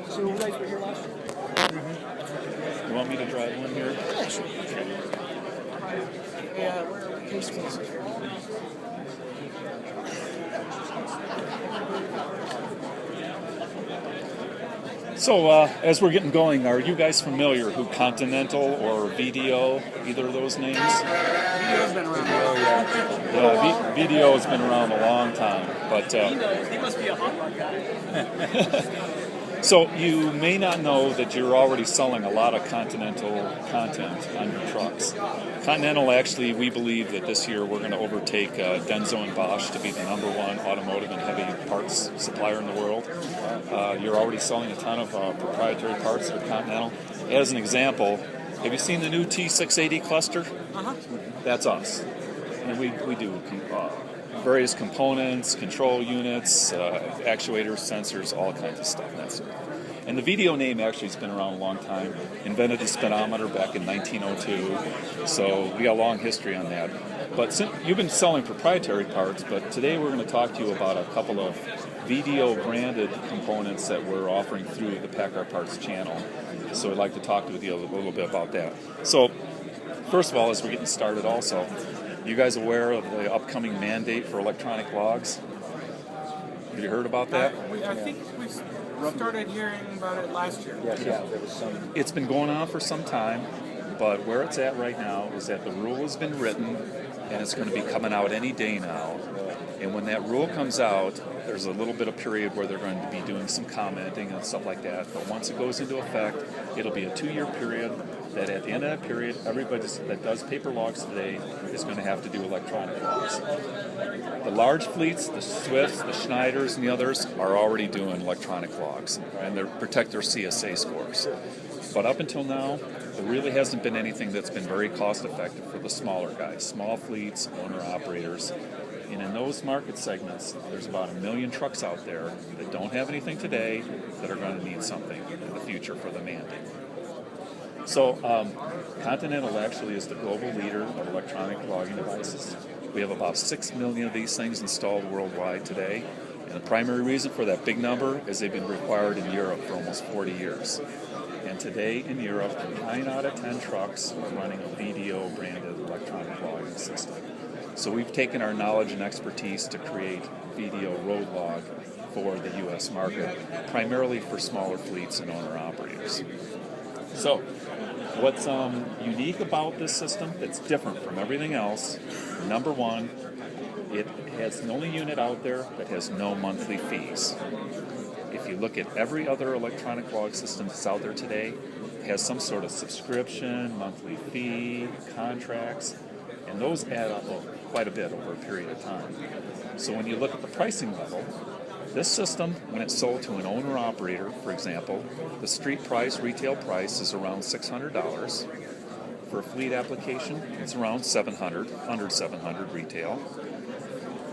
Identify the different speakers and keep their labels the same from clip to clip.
Speaker 1: So you guys were here last year?
Speaker 2: You want me to drive one here?
Speaker 1: Yeah, sure. Yeah, where are we? Case spaces.
Speaker 2: So, as we're getting going, are you guys familiar who Continental or VDO, either of those names?
Speaker 1: Video's been around.
Speaker 2: Yeah, VDO has been around a long time, but
Speaker 1: He knows. He must be a hot rod guy.
Speaker 2: so you may not know that you're already selling a lot of Continental content on your trucks. Continental, actually, we believe that this year we're going to overtake Denso and Bosch to be the #1 automotive and heavy parts supplier in the world. You're already selling a ton of proprietary parts that are Continental. As an example, have you seen the new T680 cluster?
Speaker 1: Uh-huh.
Speaker 2: That's us. And we do various components, control units, actuators, sensors, all kinds of stuff. And the VDO name actually has been around a long time. Invented the speedometer back in 1902, so we got a long history on that. But since you've been selling proprietary parts, but today we're going to talk to you about a couple of VDO branded components that we're offering through the PACCAR Parts channel. So I'd like to talk with you a little bit about that. So first of all, as we're getting started also, you guys aware of the upcoming mandate for electronic logs? Have you heard about that?
Speaker 1: I think we started hearing about it last year.
Speaker 3: Yes, yeah, there was some.
Speaker 2: It's been going on for some time, but where it's at right now is that the rule has been written and it's going to be coming out any day now. And when that rule comes out, there's a little bit of period where they're going to be doing some commenting and stuff like that. But once it goes into effect, it'll be a 2-year period that at the end of that period, everybody that does paper logs today is going to have to do electronic logs. The large fleets, the Swifts, the Schneiders, and the others are already doing electronic logs, and they protect their CSA scores. But up until now, there really hasn't been anything that's been very cost-effective for the smaller guys, small fleets, owner-operators. And in those market segments, there's about 1 million trucks out there that don't have anything today that are going to need something in the future for the mandate. So Continental actually is the global leader of electronic logging devices. We have about 6 million of these things installed worldwide today. And the primary reason for that big number is they've been required in Europe for almost 40 years. And today in Europe, 9 out of 10 trucks are running a VDO branded electronic logging system. So we've taken our knowledge and expertise to create VDO road log for the U.S. market, primarily for smaller fleets and owner-operators. So what's unique about this system that's different from everything else, number one, it has the only unit out there that has no monthly fees. If you look at every other electronic log system that's out there today, it has some sort of subscription, monthly fee, contracts, and those add up quite a bit over a period of time. So when you look at the pricing level, this system, when it's sold to an owner-operator, for example, the street price, retail price is around $600. For a fleet application, it's around $700, under $700 retail.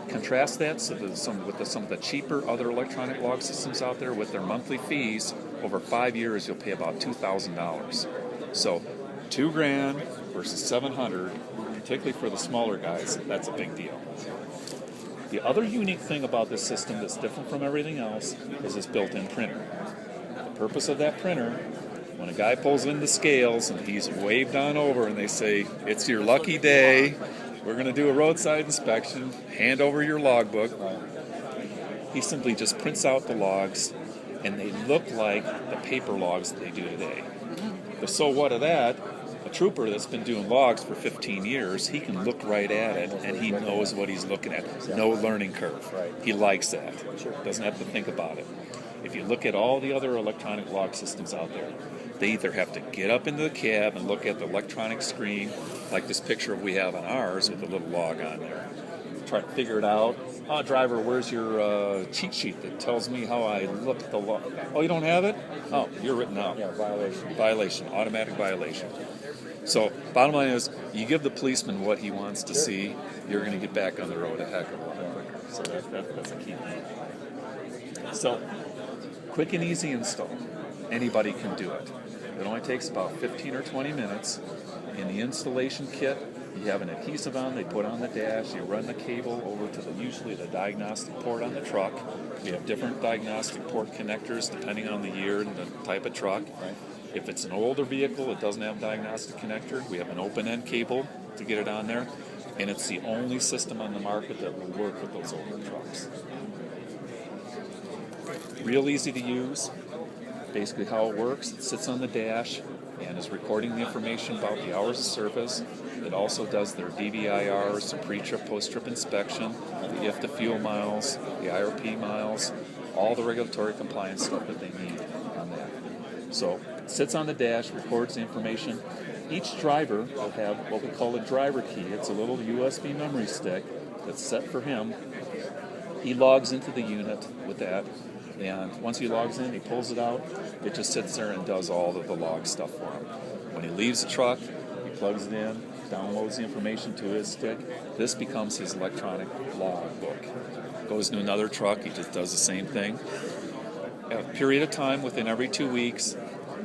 Speaker 2: Contrast that with some of the cheaper other electronic log systems out there with their monthly fees. Over 5 years, you'll pay about $2,000. So, $2,000 versus $700, particularly for the smaller guys, that's a big deal. The other unique thing about this system that's different from everything else is this built-in printer. The purpose of that printer, when a guy pulls in the scales and he's waved on over and they say, "It's your lucky day, we're going to do a roadside inspection, hand over your logbook," he simply just prints out the logs and they look like the paper logs that they do today. The so what of that? A trooper that's been doing logs for 15 years, he can look right at it and he knows what he's looking at. No learning curve. He likes that. Doesn't have to think about it. If you look at all the other electronic log systems out there, they either have to get up into the cab and look at the electronic screen, like this picture we have on ours with a little log on there. Try to figure it out. "Oh, driver, where's your cheat sheet that tells me how I look at the log?" "Oh, you don't have it? Oh, you're written out."
Speaker 3: Yeah, violation.
Speaker 2: Violation, automatic violation. So, bottom line is, you give the policeman what he wants to see, you're going to get back on the road a heck of a lot quicker. So that's a key thing. So, quick and easy install. Anybody can do it. It only takes about 15 or 20 minutes. In the installation kit, You have an adhesive on, they put on the dash, you run the cable over to usually the diagnostic port on the truck. We have different diagnostic port connectors depending on the year and the type of truck.
Speaker 3: Right.
Speaker 2: If it's an older vehicle, it doesn't have a diagnostic connector. We have an open-end cable to get it on there, and it's the only system on the market that will work with those older trucks. Real easy to use. Basically how it works, it sits on the dash and is recording the information about the hours of service. It also does their DVIRs, so pre-trip, post-trip inspection, the IFTA fuel miles, the IRP miles, all the regulatory compliance stuff that they need on that. So it sits on the dash, records the information. Each driver will have what we call a driver key. It's a little USB memory stick that's set for him. He logs into the unit with that. And once he logs in, he pulls it out. It just sits there and does all of the log stuff for him. When he leaves the truck, he plugs it in, downloads the information to his stick. This becomes his electronic log book. Goes to another truck, he just does the same thing. At a period of time, within every 2 weeks,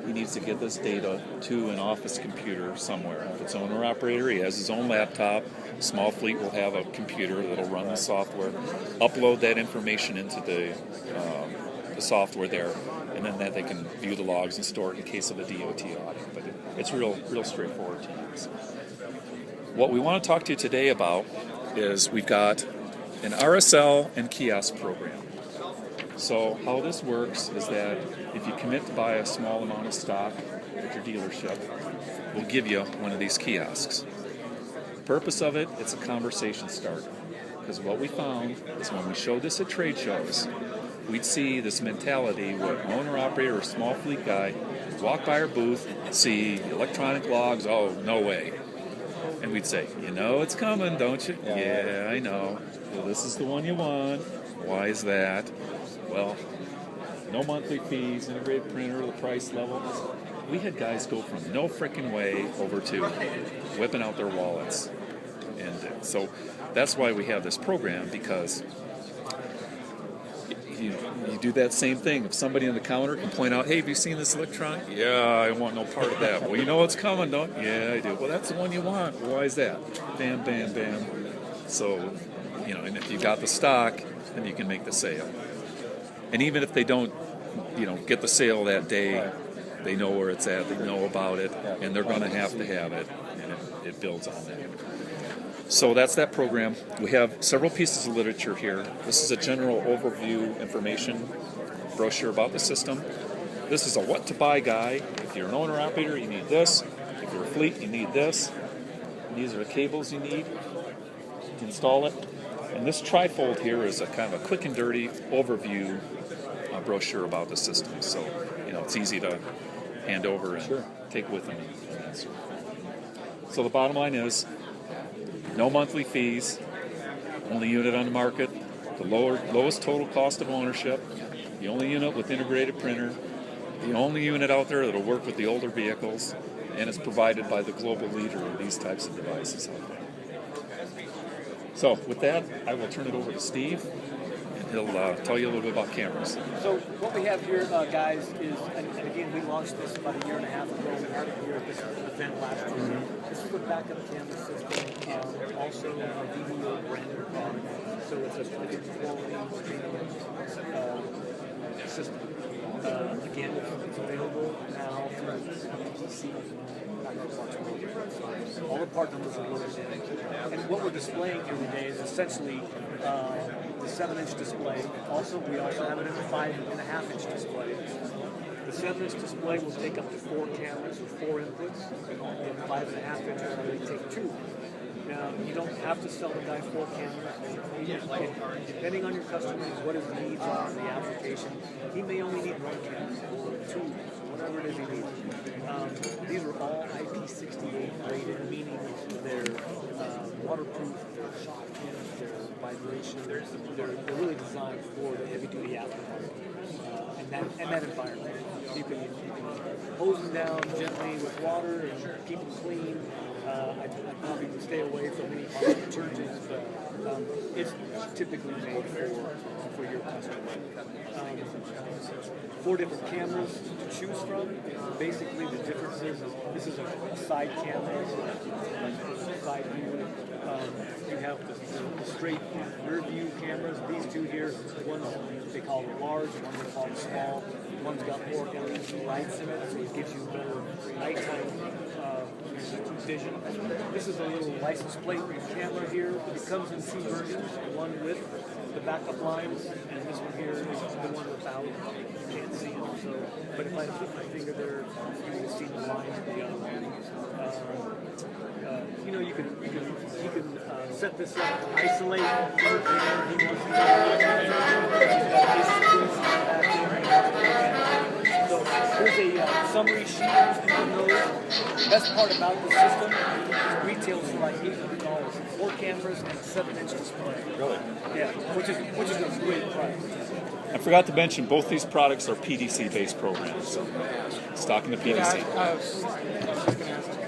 Speaker 2: he needs to get this data to an office computer somewhere. If it's owner-operator, he has his own laptop. Small fleet will have a computer that'll run the software, upload that information into the software there, and then that they can view the logs and store it in case of a DOT audit. But it's real straightforward to use. What we want to talk to you today about is we've got an RSL and kiosk program. So how this works is that if you commit to buy a small amount of stock at your dealership, we'll give you one of these kiosks. The purpose of it, it's a conversation starter. Because what we found is when we showed this at trade shows, we'd see this mentality where an owner-operator or small fleet guy would walk by our booth, see electronic logs, oh, no way. And we'd say, you know it's coming, don't you? Yeah, I know. Well, this is the one you want. Why is that? Well, no monthly fees, integrated printer, the price level. We had guys go from no frickin' way over to whipping out their wallets. And so that's why we have this program, because you do that same thing. If somebody on the counter can point out, hey, have you seen this electronic? Yeah, I want no part of that. Well, you know what's coming, don't you? Yeah, I do. Well, that's the one you want. Why is that? Bam, bam, bam. So, and if you got the stock, then you can make the sale. And even if they don't, get the sale that day, they know where it's at, they know about it, and they're going to have it, and it builds on that. So that's that program. We have several pieces of literature here. This is a general overview information brochure about the system. This is a what to buy guide. If you're an owner-operator, you need this. If you're a fleet, you need this. These are the cables you need to install it. And this trifold here is a kind of a quick and dirty overview brochure about the system. So, it's easy to hand over and take with them and answer. So the bottom line is, no monthly fees, only unit on the market, the lowest total cost of ownership, the only unit with integrated printer, the only unit out there that'll work with the older vehicles, and it's provided by the global leader in these types of devices out there. So with that, I will turn it over to Steve, and he'll tell you a little bit about cameras.
Speaker 3: So what we have here, guys, is, and again, we launched this about a year and a half ago. We had it here at this event last year. Mm-hmm. This is the backup camera system, also a video branded product. So it's a quality streaming system. Again, it's available now through PC. All the part numbers are loaded in. And what we're displaying here today is essentially the 7-inch display. We also have it in a 5.5-inch display. The 7-inch display will take up to 4 cameras with 4 inputs. The 5.5-inch will only take 2. Now, you don't have to sell the guy 4 cameras. Depending on your customer, what his needs are in the application, he may only need 1 camera or 2, whatever it is he needs. These are all IP68 rated, meaning they're waterproof, they're shockproof, they're vibration. They're really designed for the heavy-duty aftermarket and that environment. You can hose them down gently with water and keep them clean. I probably would stay away from any detergents. It's typically made for your customer. 4 different cameras to choose from. Basically, the difference is this is a side camera, side view. You have the straight rear view cameras. These two here, one they call it large, one they call it small. One's got more LED lights in it, so it gives you better nighttime vision. This is a little license plate camera here. It comes in 2 versions, one with the backup lines, and this one here is the one without. You can't see it, so, but if I put my finger there, you will see the lines of the other one. You know, you can set this up, isolate everything he wants to do. So here's a summary sheet on those. Best part about the system is retails for like $800. 4 cameras and a 7-inch display.
Speaker 2: Really?
Speaker 3: Yeah, which is a great price.
Speaker 2: I forgot to mention both these products are PDC-based programs. So, stocking the PDC.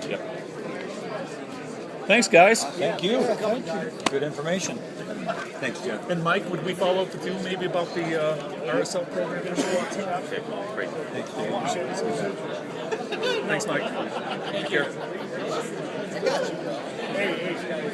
Speaker 2: Yep. Thanks, guys.
Speaker 4: Thank you. Good information. Thanks, Jeff.
Speaker 2: And Mike, would we follow up with you maybe about the RSL program? Okay, great.
Speaker 4: Thanks, Dave.
Speaker 2: Thanks, Mike. Take care.
Speaker 3: Hey, guys.